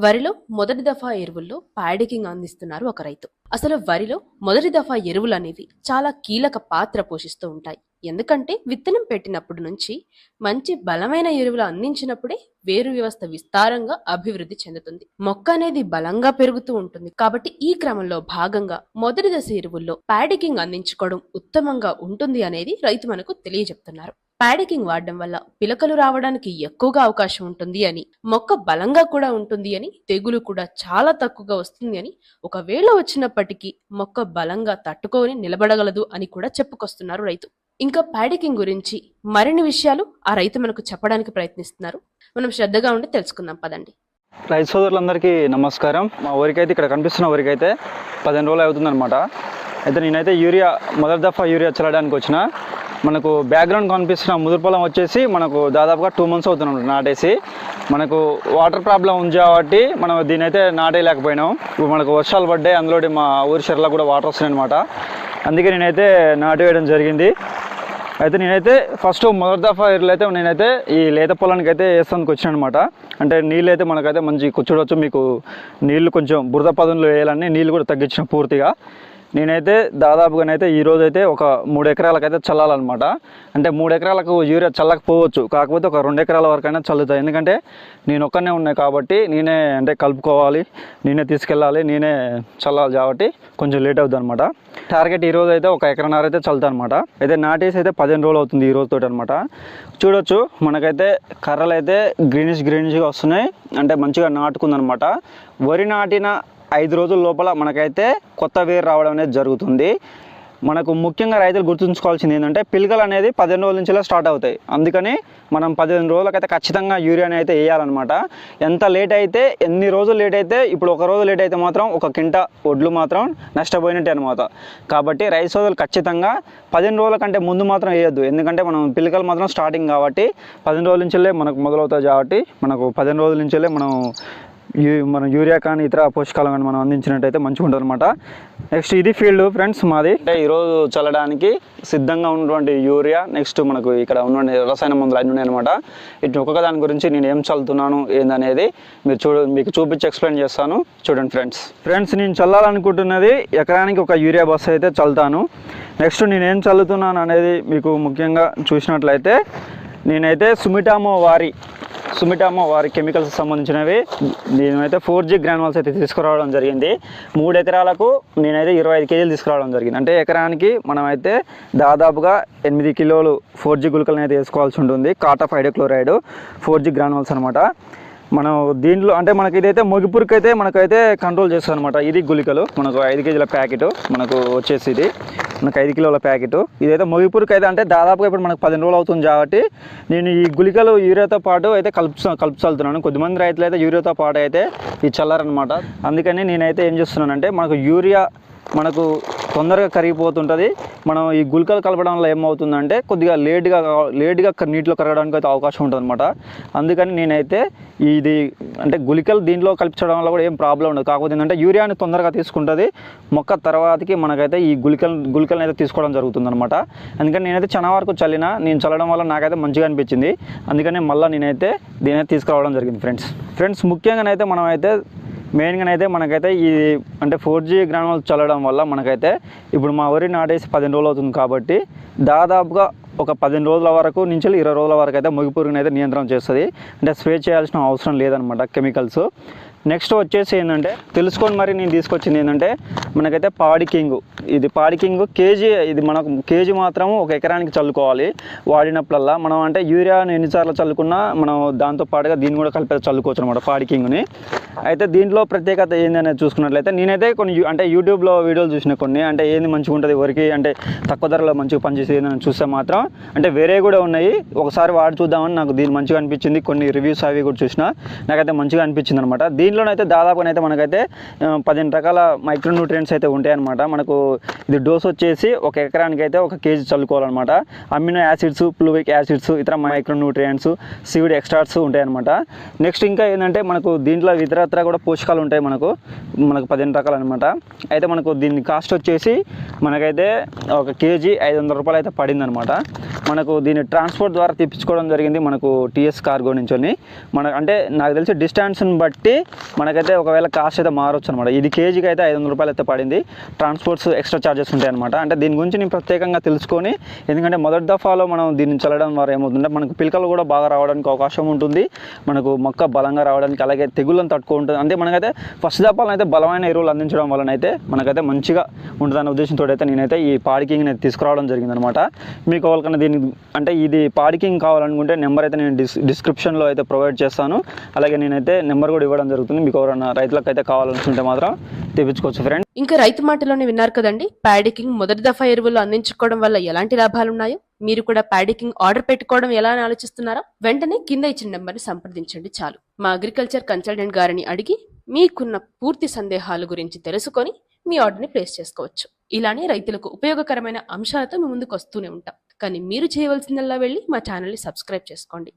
వరిలో మొదటి దఫా ఎరువుల్లో ప్యాడికింగ్ అందిస్తున్నారు ఒక రైతు. అసలు వరిలో మొదటి దఫా ఎరువులు అనేవి చాలా కీలక పాత్ర పోషిస్తూ ఉంటాయి. ఎందుకంటే విత్తనం పెట్టినప్పటి నుంచి మంచి బలమైన ఎరువులు అందించినప్పుడే వేరు వ్యవస్థ విస్తారంగా అభివృద్ధి చెందుతుంది. మొక్క అనేది బలంగా పెరుగుతూ ఉంటుంది. కాబట్టి ఈ క్రమంలో భాగంగా మొదటి దశ ఎరువుల్లో ప్యాడికింగ్ అందించుకోవడం ఉత్తమంగా ఉంటుంది అనేది రైతు మనకు తెలియజెప్తున్నారు. ప్యాడికింగ్ వాడడం వల్ల పిలకలు రావడానికి ఎక్కువగా అవకాశం ఉంటుంది అని, మొక్క బలంగా కూడా ఉంటుంది అని, తెగులు కూడా చాలా తక్కువగా వస్తుంది అని, ఒకవేళ వచ్చినప్పటికీ మొక్క బలంగా తట్టుకొని నిలబడగలదు అని కూడా చెప్పుకొస్తున్నారు రైతు. ఇంకా ప్యాడికింగ్ గురించి మరిన్ని విషయాలు ఆ రైతు మనకు చెప్పడానికి ప్రయత్నిస్తున్నారు. మనం శ్రద్ధగా ఉండి తెలుసుకుందాం పదండి. రైతు సోదరులందరికీ నమస్కారం. మా ఊరికైతే ఇక్కడ కనిపిస్తున్న ఊరికైతే 15 రోజులు అవుతుందన్నమాట. అయితే నేనైతే మొదటి దఫా యూరియా చల్లడానికి వచ్చిన. మనకు బ్యాక్గ్రౌండ్ కనిపిస్తున్న ముదురు పొలం వచ్చేసి మనకు దాదాపుగా 2 months అవుతున్నాం నాటేసి. మనకు వాటర్ ప్రాబ్లం ఉంది కాబట్టి మనం దీని అయితే నాటేయలేకపోయినాం. ఇప్పుడు మనకు వర్షాలు పడ్డాయి, అందులో మా ఊరి చెర్లో కూడా వాటర్ వస్తున్నాయి అనమాట. అందుకే నేనైతే నాటేయడం జరిగింది. అయితే నేనైతే ఫస్ట్ మొదటి దఫా ఎరువులు అయితే నేనైతే ఈ లేత పొలానికి అయితే వేస్తానికి వచ్చిన అనమాట. అంటే నీళ్ళు అయితే మనకైతే మంచి కూర్చోవచ్చు. మీకు నీళ్ళు కొంచెం బురద పదంలో వేయాలని నీళ్ళు కూడా తగ్గించిన పూర్తిగా. నేనైతే దాదాపుగానైతే ఈరోజు అయితే ఒక 3 ఎకరాలకైతే చల్లాలన్నమాట. అంటే 3 ఎకరాలకు యూరియా చల్లకపోవచ్చు, కాకపోతే ఒక 2 ఎకరాల వరకైనా చల్లుతాయి. ఎందుకంటే నేను ఒక్కనే ఉన్నాయి కాబట్టి నేనే అంటే కలుపుకోవాలి, నేనే తీసుకెళ్ళాలి, నేనే చల్లాలి కాబట్టి కొంచెం లేట్ అవుతుంది అనమాట. టార్గెట్ ఈరోజు అయితే 1 ఎకరన్నర అయితే చల్లుతా అనమాట. అయితే నాటేసి అయితే 15 రోజులు అవుతుంది ఈ రోజుతో అనమాట. చూడొచ్చు మనకైతే కర్రలు అయితే గ్రీనిష్గా వస్తున్నాయి. అంటే మంచిగా నాటుకుందనమాట. వరి నాటిన 5 రోజుల లోపల మనకైతే కొత్త వేరు రావడం అనేది జరుగుతుంది. మనకు ముఖ్యంగా రైతులు గుర్తుంచుకోవాల్సింది ఏంటంటే పిలకలు అనేది 15 రోజుల నుంచిలా స్టార్ట్ అవుతాయి. అందుకని మనం 15 రోజులకైతే ఖచ్చితంగా యూరియాని అయితే వేయాలన్నమాట. ఎంత లేట్ అయితే, ఎన్ని రోజులు లేట్ అయితే, ఇప్పుడు 1 రోజు లేట్ అయితే మాత్రం 1 కింట ఒడ్లు మాత్రం నష్టపోయినట్టే అనమాట. కాబట్టి రైతు సోదరులు ఖచ్చితంగా 15 రోజుల కంటే ముందు మాత్రం వేయొద్దు. ఎందుకంటే మనం పిలకలు మాత్రం స్టార్టింగ్ కాబట్టి 15 రోజుల నుంచెల్లే మనకు మొదలవుతాయి. కాబట్టి మనకు 15 రోజుల నుంచెల్లే మనం యూరియా కానీ ఇతర పోషకాలు కానీ మనం అందించినట్టయితే మంచిగా ఉంటుంది అనమాట. నెక్స్ట్ ఇది ఫీల్డ్ ఫ్రెండ్స్ మాది. అంటే ఈరోజు చల్లడానికి సిద్ధంగా ఉన్నటువంటి యూరియా, నెక్స్ట్ మనకు ఇక్కడ ఉన్న రసాయన మందులు అన్నీ ఉన్నాయన్నమాట. ఇటు ఒక్కొక్క దాని గురించి నేను ఏం చల్లుతున్నాను ఏందనేది మీకు చూపించి ఎక్స్ప్లెయిన్ చేస్తాను. చూడండి ఫ్రెండ్స్ నేను చల్లాలనుకుంటున్నది ఎకరానికి 1 యూరియా బస్సు అయితే చల్లుతాను. నెక్స్ట్ నేను ఏం చల్లుతున్నాను అనేది మీకు ముఖ్యంగా చూసినట్లయితే నేనైతే సుమిటామో వారి కెమికల్స్ సంబంధించినవి నేనైతే 4G గ్రాన్యుల్స్ అయితే తీసుకురావడం జరిగింది. 3 ఎకరాలకు నేనైతే 25 కేజీలు తీసుకురావడం జరిగింది. అంటే ఎకరానికి మనమైతే దాదాపుగా 8 కిలోలు 4G గుళికలను అయితే వేసుకోవాల్సి ఉంటుంది. కాటాఫ్ హైడ్రోక్లోరైడ్ 4G గ్రాన్యుల్స్ అనమాట. మనం దీంట్లో అంటే మనకి ఇదైతే మొగిపురికి అయితే మనకైతే కంట్రోల్ చేస్తుంది అనమాట. ఇది గుళికలు మనకు 5 కేజీల ప్యాకెట్ మనకు వచ్చేసి ఇది మనకు 5 కిలోల ప్యాకెట్. ఇదైతే మొగిపురికి అయితే అంటే దాదాపుగా ఇప్పుడు మనకు 15 రోజులు అవుతుంది కాబట్టి నేను ఈ గుళికలు యూరియాతో పాటు అయితే చల్లుతున్నాను. కొద్దిమంది రైతులు అయితే యూరియాతో పాటు అయితే ఇది చల్లారనమాట. అందుకని నేనైతే ఏం చేస్తున్నానంటే మనకు యూరియా మనకు తొందరగా కరిగిపోతుంటుంది. మనం ఈ గుళికలు కలపడం వల్ల ఏమవుతుందంటే కొద్దిగా లేట్గా నీటిలో కరగడానికి అయితే అవకాశం ఉంటుంది అనమాట. అందుకని నేనైతే ఇది అంటే గుళికలు దీంట్లో కలిపించడం వల్ల కూడా ఏం ప్రాబ్లం ఉండదు. కాకపోతే ఏంటంటే యూరియాని తొందరగా తీసుకుంటుంది మొక్క, తర్వాతకి మనకైతే ఈ గుళికలను అయితే తీసుకోవడం జరుగుతుంది అనమాట. అందుకని నేనైతే చాలా వరకు నేను చల్లడం వల్ల నాకైతే మంచిగా అనిపించింది. అందుకని మళ్ళీ నేనైతే దీనైతే తీసుకురావడం జరిగింది ఫ్రెండ్స్ ముఖ్యంగానైతే మనమైతే మెయిన్గానైతే మనకైతే ఈ అంటే 4G గ్రాన్యుల్స్ చల్లడం వల్ల మనకైతే ఇప్పుడు మా వరి నాటేసి 15 రోజులు అవుతుంది కాబట్టి దాదాపుగా ఒక 15 రోజుల వరకు నుంచి 20 రోజుల వరకు అయితే మొగిపురుగుని అయితే నియంత్రణ చేస్తుంది. అంటే స్ప్రే చేయాల్సిన అవసరం లేదనమాట కెమికల్స్. నెక్స్ట్ వచ్చేసి ఏంటంటే తెలుసుకొని మరి నేను తీసుకొచ్చింది ఏంటంటే మనకైతే పాడికింగ్ కేజీ, ఇది మనకు కేజీ మాత్రం 1 ఎకరానికి చల్లుకోవాలి. వాడినప్పుడల్లా మనం అంటే యూరియాను ఎన్నిసార్లు చల్లుకున్నా మనం దాంతో పాటుగా దీన్ని కూడా కలిపి చల్లుకోవచ్చు అనమాట పాడికింగ్ని. అయితే దీంట్లో ప్రత్యేకత ఏందనేది చూసుకున్నట్లయితే నేనైతే కొన్ని అంటే యూట్యూబ్లో వీడియోలు చూసిన కొన్ని అంటే ఏంది మంచిగా ఉంటుంది వరికి అంటే తక్కువ ధరలో మంచిగా పనిచేసేది అని చూస్తే మాత్రం అంటే వేరే కూడా ఉన్నాయి. ఒకసారి వాడి చూద్దామని నాకు దీన్ని మంచిగా అనిపించింది. కొన్ని రివ్యూస్ అవి కూడా చూసిన నాకైతే మంచిగా అనిపించింది అనమాట. దీనిలోనైతే దాదాపునైతే మనకైతే 15 రకాల మైక్రోన్యూట్రియంట్స్ అయితే ఉంటాయన్నమాట. మనకు ఇది డోస్ వచ్చేసి 1 ఎకరానికి అయితే 1 కేజీ చల్లుకోవాలన్నమాట. అమినో యాసిడ్స్, ఫ్లూవిక్ యాసిడ్స్, ఇతర మైక్రోన్యూట్రియంట్స్, సీడ్ ఎక్స్ట్రాట్స్ ఉంటాయన్నమాట. నెక్స్ట్ ఇంకా ఏంటంటే మనకు దీంట్లో ఇతర ఇతరత్రా కూడా పోషకాలు ఉంటాయి మనకు 15 రకాలు అనమాట. అయితే మనకు దీని కాస్ట్ వచ్చేసి మనకైతే ఒక కేజీ 500 రూపాయలు అయితే పడింది అనమాట. మనకు దీన్ని ట్రాన్స్పోర్ట్ ద్వారా తెప్పించుకోవడం జరిగింది మనకు టీఎస్ కార్గో నుంచి. అంటే నాకు తెలిసి డిస్టెన్స్ని బట్టి మనకైతే ఒకవేళ కాస్ట్ అయితే మారవచ్చు అనమాట. ఇది కేజీకి అయితే 500 రూపాయలు అయితే పడింది. ట్రాన్స్పోర్ట్స్ ఎక్స్ట్రా ఛార్జెస్ ఉంటాయి అనమాట. అంటే దీని గురించి నేను ప్రత్యేకంగా తెలుసుకొని, ఎందుకంటే మొదటి దఫాలో మనం దీన్ని చల్లడం ద్వారా ఏమవుతుందంటే మనకు పిలకలు కూడా బాగా రావడానికి అవకాశం ఉంటుంది, మనకు మొక్క బలంగా రావడానికి, అలాగే తెగుళ్ళను తట్టుకుంటుంది. అంటే మనకైతే ఫస్ట్ దఫాలను అయితే బలమైన ఎరువులు అందించడం వలన అయితే మనకైతే మంచిగా ఉంటుందనే ఉద్దేశంతో అయితే నేనైతే ఈ పాడికింగ్ని తీసుకురావడం జరిగిందనమాట. మీకు ఎవరికైనా దీనికి అంటే ఇది పాడికింగ్ కావాలనుకుంటే నెంబర్ అయితే నేను డిస్క్రిప్షన్లో అయితే ప్రొవైడ్ చేస్తాను. అలాగే నేనైతే నెంబర్ కూడా ఇవ్వడం జరుగుతుంది. మీకు ఎవరైనా రైతులకు అయితే కావాలనుకుంటే మాత్రం తెప్పించుకోవచ్చు ఫ్రెండ్. ఇంకా రైతు మాటలోనే విన్నారు కదండి, ప్యాడికింగ్ మొదటి దఫా ఎరువులు అందించుకోవడం వల్ల ఎలాంటి లాభాలు ఉన్నాయో. మీరు కూడా ప్యాడికింగ్ ఆర్డర్ పెట్టుకోవడం ఎలా అని ఆలోచిస్తున్నారా? వెంటనే కింద ఇచ్చిన నెంబర్ని సంప్రదించండి చాలు. మా అగ్రికల్చర్ కన్సల్టెంట్ గారిని అడిగి మీకున్న పూర్తి సందేహాల గురించి తెలుసుకొని మీ ఆర్డర్ని ప్లేస్ చేసుకోవచ్చు. ఇలానే రైతులకు ఉపయోగకరమైన అంశాలతో మీ ముందుకు వస్తూనే ఉంటాం. కానీ మీరు చేయవలసిందల్లా వెళ్ళి మా ఛానల్ని సబ్స్క్రైబ్ చేసుకోండి.